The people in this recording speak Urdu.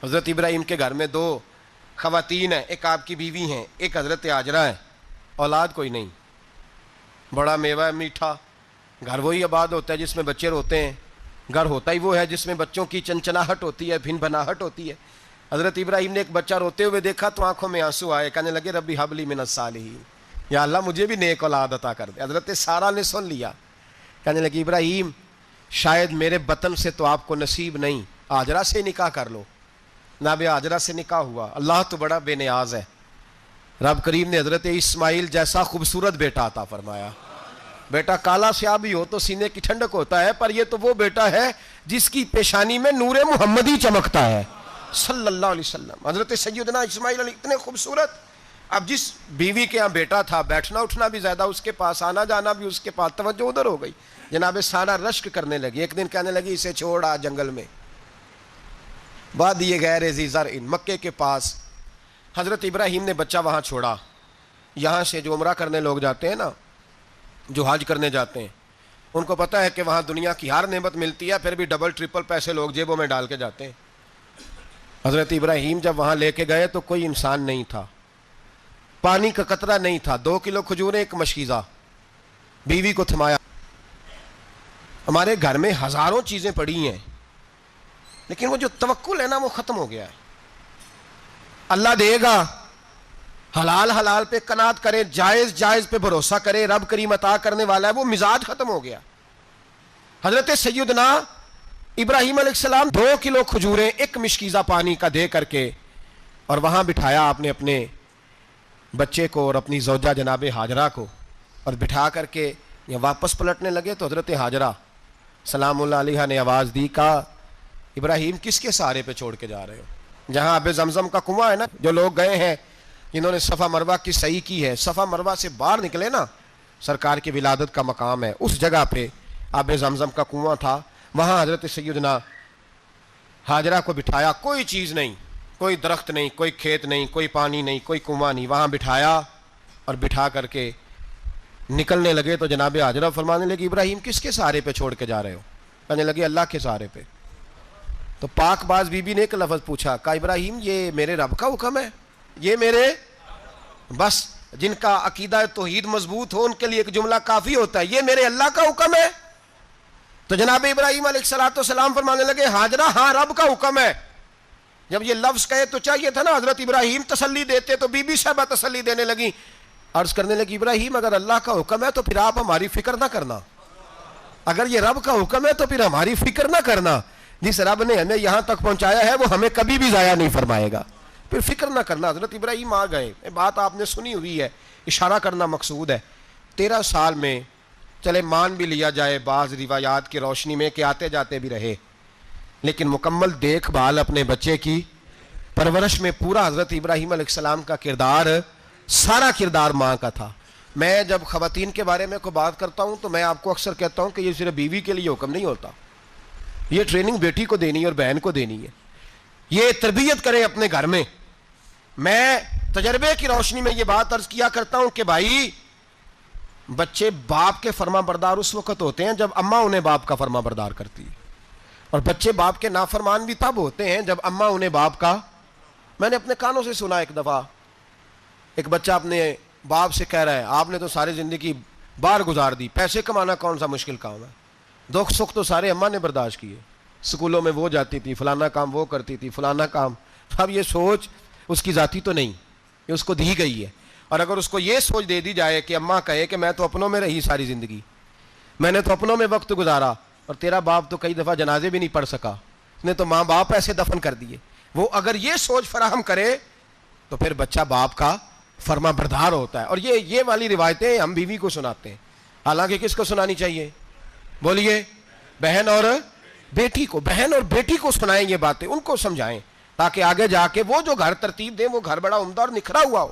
حضرت ابراہیم کے گھر میں دو خواتین ہیں، ایک آپ کی بیوی ہیں، ایک حضرت ہاجرہ ہے، اولاد کوئی نہیں، بڑا میوہ ہے میٹھا، گھر وہی آباد ہوتا ہے جس میں بچے روتے ہیں، گھر ہوتا ہی وہ ہے جس میں بچوں کی چنچناہٹ ہوتی ہے، بھن بھناہٹ ہوتی ہے۔ حضرت ابراہیم نے ایک بچہ روتے ہوئے دیکھا تو آنکھوں میں آنسو آئے، کہنے لگے ربی ہب لی من الصالحین، یا اللہ مجھے بھی نیک اولاد عطا کر دے۔ حضرت سارہ نے سن لیا، کہنے لگی ابراہیم شاید میرے بطن سے تو آپ کو نصیب نہیں، ہاجرہ سے نکاح کر لو۔ جناب ہاجرہ سے نکاح ہوا۔ اللہ تو بڑا بے نیاز ہے، رب کریم نے حضرت اسماعیل جیسا خوبصورت بیٹا عطا فرمایا۔ بیٹا کالا سیاہ بھی ہو تو سینے کی ٹھنڈک ہوتا ہے، پر یہ تو وہ بیٹا ہے جس کی پیشانی میں نور محمدی چمکتا ہے صلی اللہ علیہ وسلم۔ حضرت سیدنا اسماعیل علیہ اتنے خوبصورت، اب جس بیوی کے یہاں بیٹا تھا بیٹھنا اٹھنا بھی زیادہ اس کے پاس، آنا جانا بھی اس کے پاس، توجہ ادھر ہو گئی۔ جناب سارہ رشک کرنے لگی، ایک دن کہنے لگی اسے چھوڑ آ جنگل میں، وادی غیر ذی زرع مکے کے پاس۔ حضرت ابراہیم نے بچہ وہاں چھوڑا۔ یہاں سے جو عمرہ کرنے لوگ جاتے ہیں نا، جو حج کرنے جاتے ہیں، ان کو پتہ ہے کہ وہاں دنیا کی ہر نعمت ملتی ہے، پھر بھی ڈبل ٹرپل پیسے لوگ جیبوں میں ڈال کے جاتے ہیں۔ حضرت ابراہیم جب وہاں لے کے گئے تو کوئی انسان نہیں تھا، پانی کا قطرہ نہیں تھا، 2 کلو کھجوریں، ایک مشکیزہ، بیوی کو تھمایا۔ ہمارے گھر میں ہزاروں چیزیں پڑی ہیں، لیکن وہ جو توکل ہے نا وہ ختم ہو گیا ہے۔ اللہ دے گا، حلال حلال پہ قناعت کرے، جائز جائز پہ بھروسہ کرے، رب کریم عطا کرنے والا ہے، وہ مزاج ختم ہو گیا۔ حضرت سیدنا ابراہیم علیہ السلام 2 کلو کھجوریں، ایک مشکیزہ پانی کا دے کر کے، اور وہاں بٹھایا آپ نے اپنے بچے کو اور اپنی زوجہ جناب ہاجرہ کو، اور بٹھا کر کے یہ واپس پلٹنے لگے تو حضرت ہاجرہ سلام اللہ علیہ نے آواز دی، کہا ابراہیم کس کے سہارے پہ چھوڑ کے جا رہے ہو؟ جہاں آب زمزم کا کنواں ہے نا، جو لوگ گئے ہیں جنہوں نے صفا مروہ کی صحیح کی ہے، صفا مروہ سے باہر نکلے نا، سرکار کی ولادت کا مقام ہے، اس جگہ پہ آب زمزم کا کنواں تھا، وہاں حضرت سیدنا ہاجرہ کو بٹھایا، کوئی چیز نہیں، کوئی درخت نہیں، کوئی کھیت نہیں، کوئی پانی نہیں، کوئی کنواں نہیں، وہاں بٹھایا اور بٹھا کر کے نکلنے لگے تو جناب ہاجرہ فرمانے لگی ابراہیم کس کے سہارے پہ چھوڑ کے جا رہے ہو؟ کہنے لگے اللہ کے سہارے پہ۔ تو پاک باز بی بی نے ایک لفظ پوچھا، کہا ابراہیم یہ میرے رب کا حکم ہے، یہ میرے، بس جن کا عقیدہ توحید مضبوط ہو ان کے لیے ایک جملہ کافی ہوتا ہے، یہ میرے اللہ کا حکم ہے۔ تو جناب ابراہیم علیہ السلام فرمانے لگے ہاجرہ ہاں رب کا حکم ہے۔ جب یہ لفظ کہے تو چاہیے تھا نا حضرت ابراہیم تسلی دیتے، تو بی بی صاحبہ تسلی دینے لگی، عرض کرنے لگی ابراہیم اگر اللہ کا حکم ہے تو پھر آپ ہماری فکر نہ کرنا، اگر یہ رب کا حکم ہے تو پھر ہماری فکر نہ کرنا، جس رب نے ہمیں یہاں تک پہنچایا ہے وہ ہمیں کبھی بھی ضائع نہیں فرمائے گا، پھر فکر نہ کرنا۔ حضرت ابراہیم آ گئے، بات آپ نے سنی ہوئی ہے، اشارہ کرنا مقصود ہے۔ 13 سال میں چلے مان بھی لیا جائے بعض روایات کی روشنی میں کہ آتے جاتے بھی رہے، لیکن مکمل دیکھ بھال اپنے بچے کی پرورش میں پورا حضرت ابراہیم علیہ السلام کا کردار، سارا کردار ماں کا تھا۔ میں جب خواتین کے بارے میں کوئی بات کرتا ہوں تو میں آپ کو اکثر کہتا ہوں کہ یہ صرف بیوی کے لیے حکم نہیں ہوتا، یہ ٹریننگ بیٹی کو دینی ہے اور بہن کو دینی ہے، یہ تربیت کریں اپنے گھر میں۔ میں تجربے کی روشنی میں یہ بات عرض کیا کرتا ہوں کہ بھائی بچے باپ کے فرما بردار اس وقت ہوتے ہیں جب اماں انہیں باپ کا فرما بردار کرتی ہے، اور بچے باپ کے نافرمان بھی تب ہوتے ہیں جب اماں انہیں باپ کا۔ میں نے اپنے کانوں سے سنا ایک دفعہ ایک بچہ اپنے باپ سے کہہ رہا ہے آپ نے تو ساری زندگی باہر گزار دی، پیسے کمانا کون سا مشکل کام ہے، دکھ سکھ تو سارے اماں نے برداشت کیے، اسکولوں میں وہ جاتی تھی، فلانا کام وہ کرتی تھی، فلانا کام۔ اب یہ سوچ اس کی ذاتی تو نہیں، یہ اس کو دی گئی ہے، اور اگر اس کو یہ سوچ دے دی جائے کہ اماں کہے کہ میں تو اپنوں میں رہی ساری زندگی، میں نے تو اپنوں میں وقت گزارا، اور تیرا باپ تو کئی دفعہ جنازے بھی نہیں پڑھ سکا، اس نے تو ماں باپ ایسے دفن کر دیے، وہ اگر یہ سوچ فراہم کرے تو پھر بچہ باپ کا فرما بردار ہوتا ہے۔ اور یہ والی روایتیں ہم بیوی کو سناتے ہیں، حالانکہ کس کو سنانی چاہیے؟ بولیے، بہن اور بیٹی کو، بہن اور بیٹی کو سنائیں یہ باتیں، ان کو سمجھائیں، تاکہ آگے جا کے وہ جو گھر ترتیب دیں وہ گھر بڑا عمدہ اور نکھرا ہوا ہو۔